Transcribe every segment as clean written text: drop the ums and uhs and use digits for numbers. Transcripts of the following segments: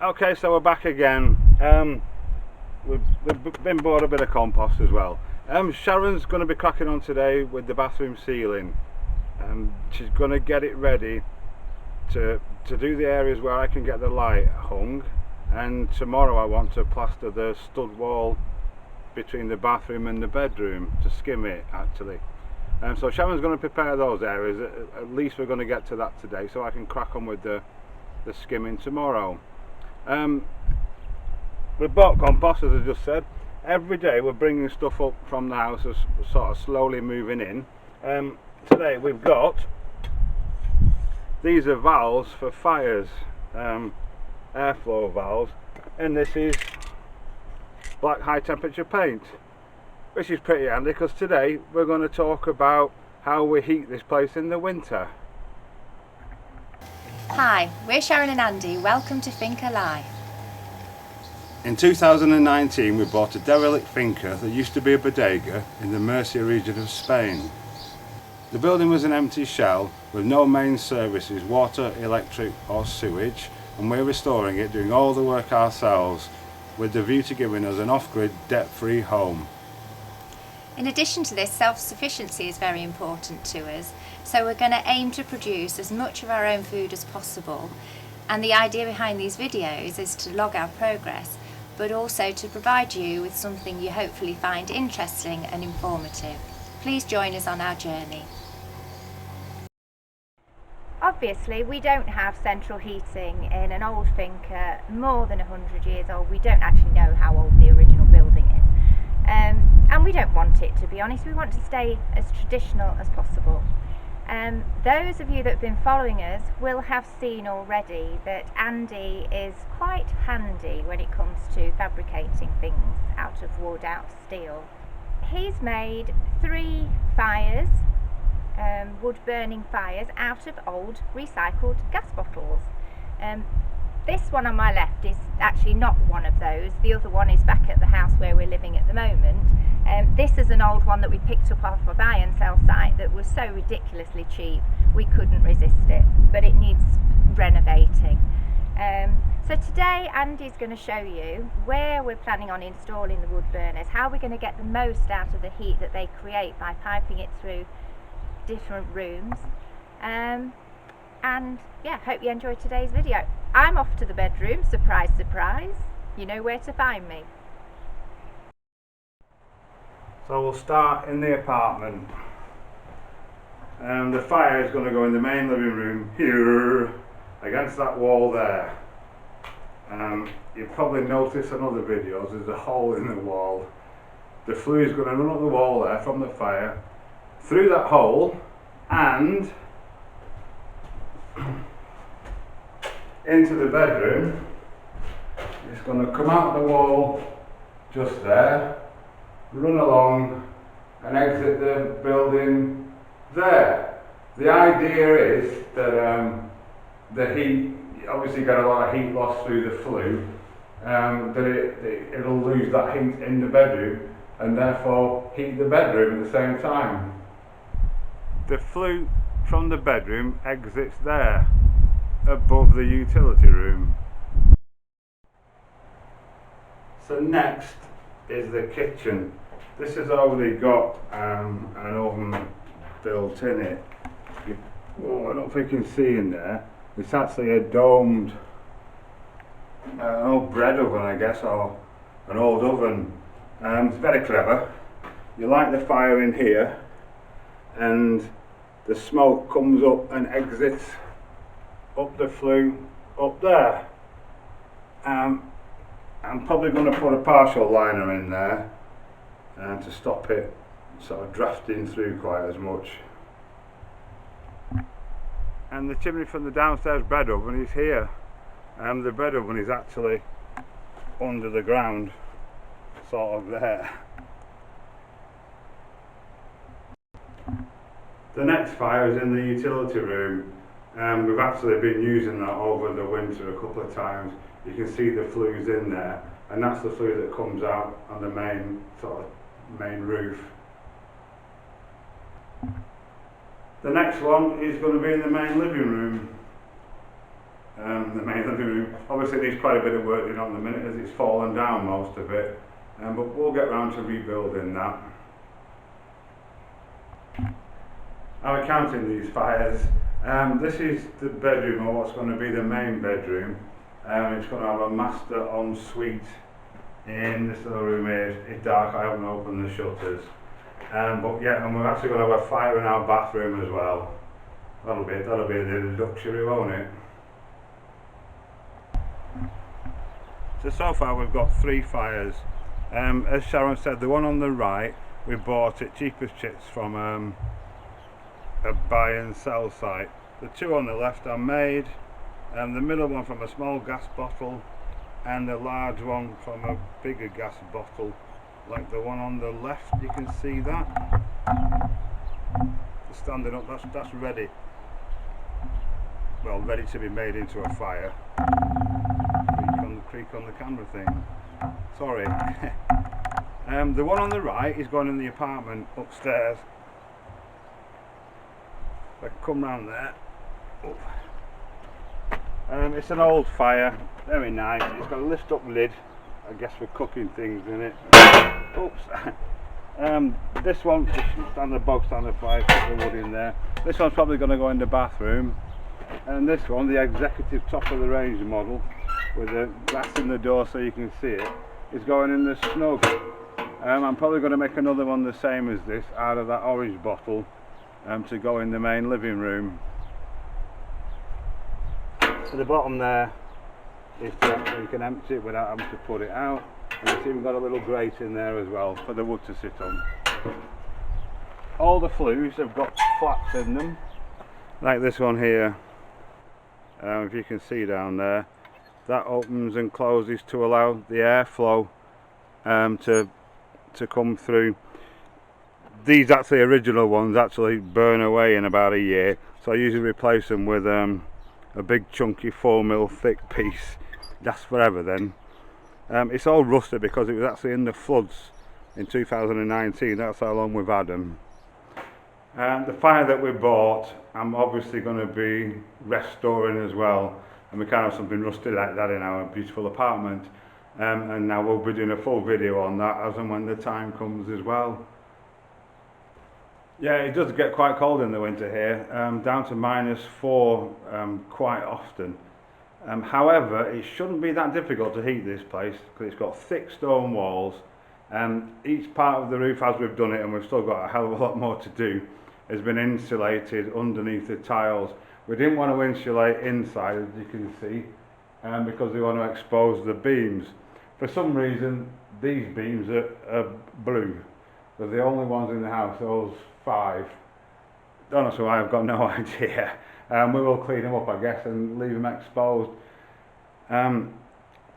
Okay, so we're back again. We've been bought a bit of compost as well. Sharon's going to be cracking on today with the bathroom ceiling. She's going to get it ready to do the areas where I can get the light hung, and tomorrow I want to plaster the stud wall between the bathroom and the bedroom to skim it actually. So Sharon's going to prepare those areas. At least we're going to get to that today, so I can crack on with the skimming tomorrow. We bought compost, as I just said. Every day we're bringing stuff up from the house, as sort of slowly moving in. Today we've got, these are valves for fires, airflow valves, and this is black high temperature paint, which is pretty handy because today we're going to talk about how we heat this place in the winter. Hi, we're Sharon and Andy. Welcome to Finca Live. In 2019 we bought a derelict finca that used to be a bodega in the Murcia region of Spain. The building was an empty shell with no main services, water, electric or sewage, and we're restoring it, doing all the work ourselves, with the view to giving us an off-grid, debt-free home. In addition to this, self-sufficiency is very important to us, so we're going to aim to produce as much of our own food as possible, and the idea behind these videos is to log our progress, but also to provide you with something you hopefully find interesting and informative. Please join us on our journey. Obviously we don't have central heating in an old finca more than 100 years old. We don't actually know how old the original building is. And we don't want it, to be honest. We want to stay as traditional as possible. Those of you that have been following us will have seen already that Andy is quite handy when it comes to fabricating things out of wood, out of steel. He's made 3 fires, wood burning fires, out of old recycled gas bottles. This one on my left is actually not one of those. The other one is back at the house where we're living at the moment. This is an old one that we picked up off a buy and sell site that was so ridiculously cheap we couldn't resist it, but it needs renovating. So today Andy's going to show you where we're planning on installing the wood burners, how we're going to get the most out of the heat that they create by piping it through different rooms. And yeah, hope you enjoyed today's video. I'm off to the bedroom, surprise surprise. You know where to find me. So we'll start in the apartment. The fire is going to go in the main living room here, against that wall there. You've probably noticed in other videos there's a hole in the wall. The flue is going to run up the wall there from the fire, through that hole, and into the bedroom. It's going to come out the wall just there, run along and exit the building there. The idea is that the heat, obviously get a lot of heat loss through the flue, that it'll lose that heat in the bedroom and therefore heat the bedroom at the same time. The flue from the bedroom exits there, above the utility room. So next is the kitchen. This has already got an oven built in it. I don't know if you can see in there. It's actually a domed, an old bread oven, I guess, or an old oven. It's very clever. You light the fire in here, and the smoke comes up and exits up the flue up there. I'm probably going to put a partial liner in there to stop it sort of drafting through quite as much. And the chimney from the downstairs bread oven is here. The bread oven is actually under the ground, sort of there. The next fire is in the utility room. We've actually been using that over the winter a couple of times. You can see the flues in there, and that's the flue that comes out on the main roof. The next one is going to be in the main living room. the main living room. Obviously it needs quite a bit of work doing on the minute as it's fallen down most of it, but we'll get round to rebuilding that. I'm counting these fires. This is the bedroom, or what's going to be the main bedroom. It's going to have a master ensuite in this little room here. It's dark, I haven't opened the shutters. But yeah, and we're actually going to have a fire in our bathroom as well. That'll be the luxury, won't it? So far we've got 3 fires. As Sharon said, the one on the right we bought at cheapest chits from a buy and sell site. The 2 on the left are made, and the middle one from a small gas bottle, and the large one from a bigger gas bottle, like the one on the left. You can see that standing up. That's ready. Well, ready to be made into a fire. Creak on the camera thing. Sorry. The one on the right is going in the apartment upstairs. If I can come round there. It's an old fire, very nice. It's got a lift up lid, I guess for cooking things in it. Oops. This one, standard bog standard fire, put the wood in there. This one's probably going to go in the bathroom. And this one, the executive top of the range model, with the glass in the door so you can see it, is going in the snug. I'm probably going to make another one the same as this out of that orange bottle to go in the main living room. So the bottom there is so you can empty it without having to put it out, and it's even got a little grate in there as well for the wood to sit on. All the flues have got flaps in them, like this one here. If you can see down there, that opens and closes to allow the airflow to come through. These actually original ones actually burn away in about a year, so I usually replace them with a big chunky 4mm thick piece. Lasts forever then. It's all rusted because it was actually in the floods in 2019. That's how long we've had them. The fire that we bought, I'm obviously going to be restoring as well, and we can't have something rusted like that in our beautiful apartment. And now we'll be doing a full video on that as and when the time comes as well. Yeah, it does get quite cold in the winter here, down to -4 quite often. However, it shouldn't be that difficult to heat this place because it's got thick stone walls. Each part of the roof, as we've done it, and we've still got a hell of a lot more to do, has been insulated underneath the tiles. We didn't want to insulate inside, as you can see, because we want to expose the beams. For some reason, these beams are blue. They're the only ones in the house, those 5. Honestly, I've got no idea. We will clean them up, I guess, and leave them exposed.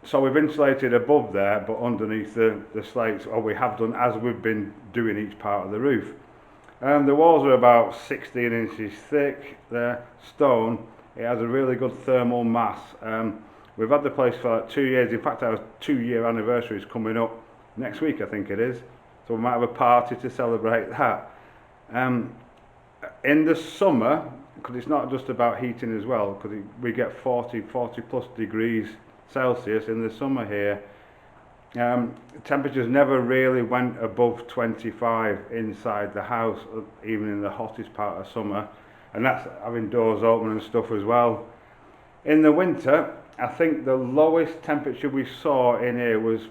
So we've insulated above there, but underneath the slates, or we have done as we've been doing each part of the roof. The walls are about 16 inches thick. They're stone. It has a really good thermal mass. We've had the place for like 2 years. In fact, our 2-year anniversary is coming up next week, I think it is. So we might have a party to celebrate that. In the summer, because it's not just about heating as well, because we get 40 plus degrees Celsius in the summer here. Temperatures never really went above 25 inside the house, even in the hottest part of summer, and that's having doors open and stuff as well. In the winter, I think the lowest temperature we saw in here was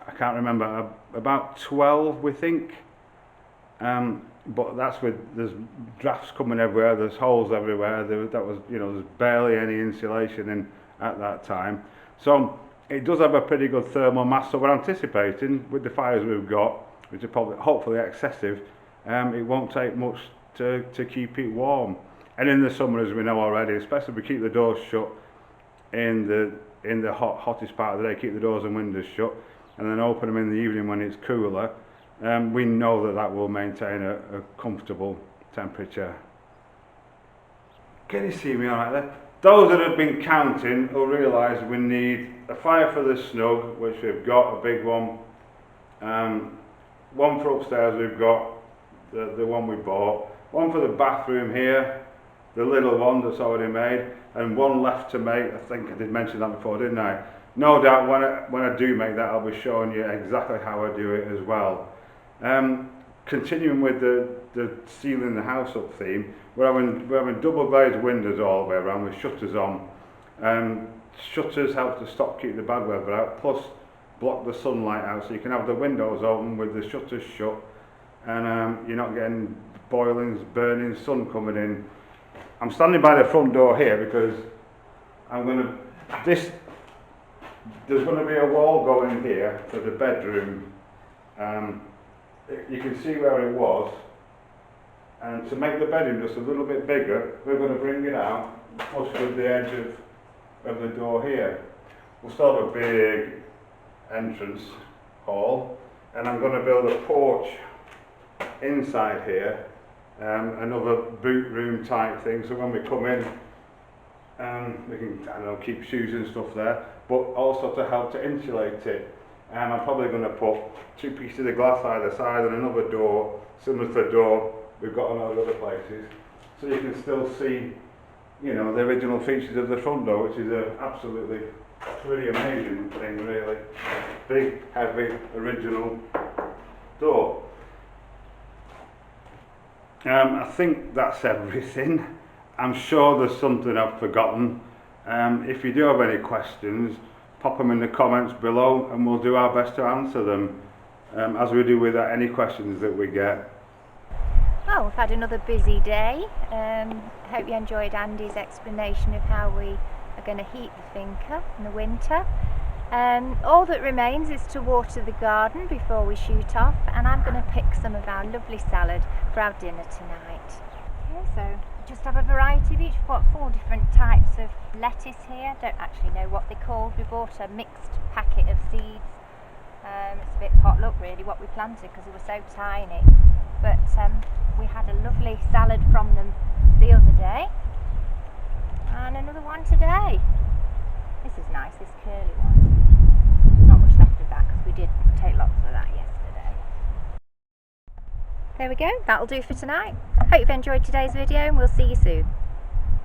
I can't remember, about 12 we think, but that's with, there's drafts coming everywhere, there's holes everywhere. That was, you know, there's barely any insulation in at that time, so it does have a pretty good thermal mass. So we're anticipating, with the fires we've got, which are probably hopefully excessive, it won't take much to keep it warm. And in the summer, as we know already, especially if we keep the doors shut in the hottest part of the day, keep the doors and windows shut, and then open them in the evening when it's cooler, we know that will maintain a comfortable temperature. Can you see me all right there? Those that have been counting will realise we need a fire for the snug, which we've got, a big one. One for upstairs, we've got the one we bought. One for the bathroom here, the little one that's already made, and one left to make. I think I did mention that before, didn't I? No doubt when I do make that, I'll be showing you exactly how I do it as well. Continuing with the sealing the house up theme, we're having double glazed windows all the way around with shutters on. Shutters help to keep the bad weather out, plus block the sunlight out, so you can have the windows open with the shutters shut, and you're not getting boiling, burning sun coming in. I'm standing by the front door here because there's going to be a wall going here for the bedroom. You can see where it was, and to make the bedroom just a little bit bigger, we're going to bring it out, flush with the edge of the door here. We'll still have a big entrance hall, and I'm going to build a porch inside here, another boot room type thing, so when we come in, we can, I don't know, keep shoes and stuff there, but also to help to insulate it. I'm probably going to put 2 pieces of glass either side and another door, similar to the door we've got on all the other places, so you can still see, you know, the original features of the front door, which is a absolutely pretty amazing thing, really. Big, heavy, original door. I think that's everything. I'm sure there's something I've forgotten. If you do have any questions, pop them in the comments below and we'll do our best to answer them, as we do with any questions that we get. Well, we've had another busy day. Hope you enjoyed Andy's explanation of how we are going to heat the finca in the winter. All that remains is to water the garden before we shoot off, and I'm going to pick some of our lovely salad for our dinner tonight. Okay, so just have a variety of each. We've got 4 different types of lettuce here. Don't actually know what they're called. We bought a mixed packet of seeds. It's a bit potluck really what we planted because they were so tiny, but we had a lovely salad from them the other day, and another one today. This is nice, this curly one. Not much left of that because we did take lots of that yesterday. There we go, that'll do for tonight. Hope you've enjoyed today's video and we'll see you soon.